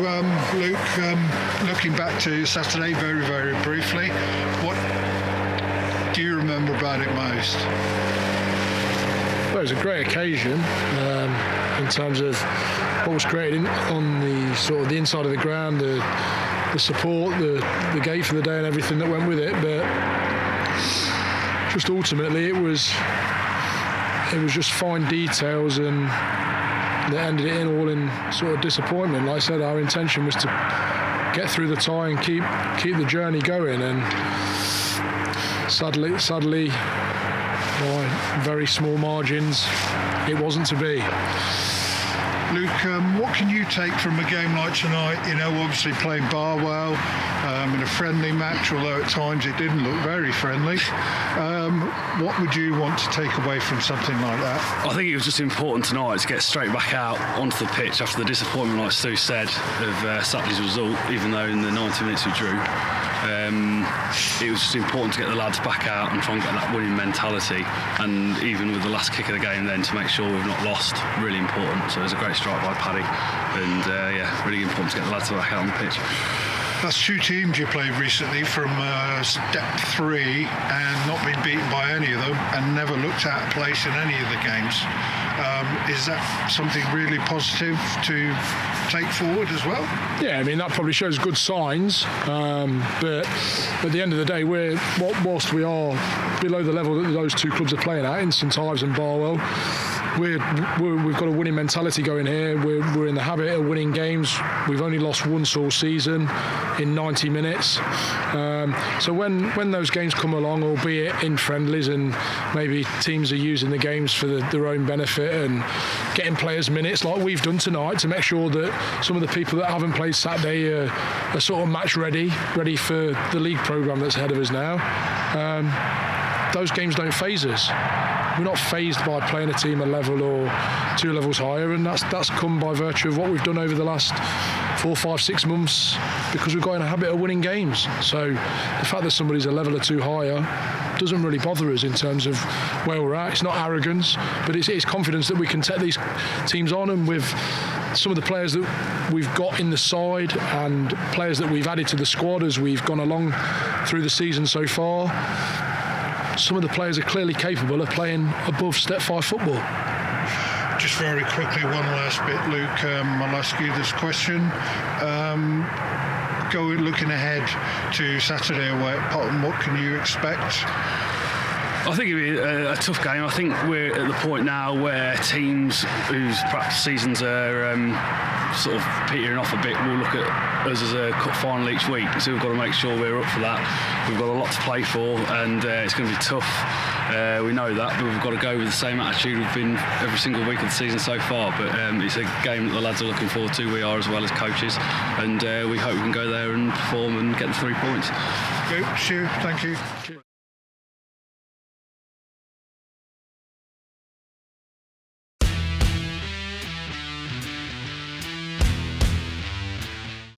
Luke, looking back to Saturday very, very briefly, what do you remember about it most? Well, it was a great occasion in terms of what was created on the sort of the inside of the ground, the support, the gate for the day, and everything that went with it. But just ultimately, it was just fine details, and that ended it in all in sort of disappointment. Like I said, our intention was to get through the tie and keep the journey going, and sadly, by very small margins, it wasn't to be. Luke, what can you take from a game like tonight? You know, obviously playing Barwell in a friendly match, although at times it didn't look very friendly. What would you want to take away from something like that? I think it was just important tonight to get straight back out onto the pitch after the disappointment, like Stu said, of Saturday's result, even though in the 90 minutes we drew. It was just important to get the lads back out and try and get that winning mentality, and even with the last kick of the game then, to make sure we've not lost, really important. So it was a great strike by Paddy, and really important to get the lads back out on the pitch. That's two teams you played recently from step 3 and not been beaten by any of them, and never looked out of place in any of the games. Is that something really positive to take forward as well? Yeah, I mean, that probably shows good signs, but at the end of the day, whilst we are below the level that those two clubs are playing at, in St Ives and Barwell, we've got a winning mentality going here. We're in the habit of winning games. We've only lost once all season in 90 minutes. So when those games come along, albeit in friendlies, and maybe teams are using the games for their own benefit and getting players minutes like we've done tonight, to make sure that some of the people that haven't played Saturday are sort of match ready for the league programme that's ahead of us now. Those games don't faze us. We're not fazed by playing a team a level or 2 levels higher, and that's come by virtue of what we've done over the last 4, 5, 6 months, because we've got in a habit of winning games. So the fact that somebody's a level or 2 higher doesn't really bother us in terms of where we're at. It's not arrogance, but it's confidence that we can take these teams on, and with some of the players that we've got in the side and players that we've added to the squad as we've gone along through the season so far, some of the players are clearly capable of playing above Step 5 football. Just very quickly, one last bit, Luke. I'll ask you this question. Looking ahead to Saturday away at Potton, what can you expect? I think it'll be a tough game. I think we're at the point now where teams whose perhaps seasons are sort of petering off a bit will look at us as a cup final each week. So we've got to make sure we're up for that. We've got a lot to play for, and it's going to be tough. We know that, but we've got to go with the same attitude we've been every single week of the season so far. But it's a game that the lads are looking forward to. We are, as well as coaches, and we hope we can go there and perform and get the 3 points. Good, Stu, thank you.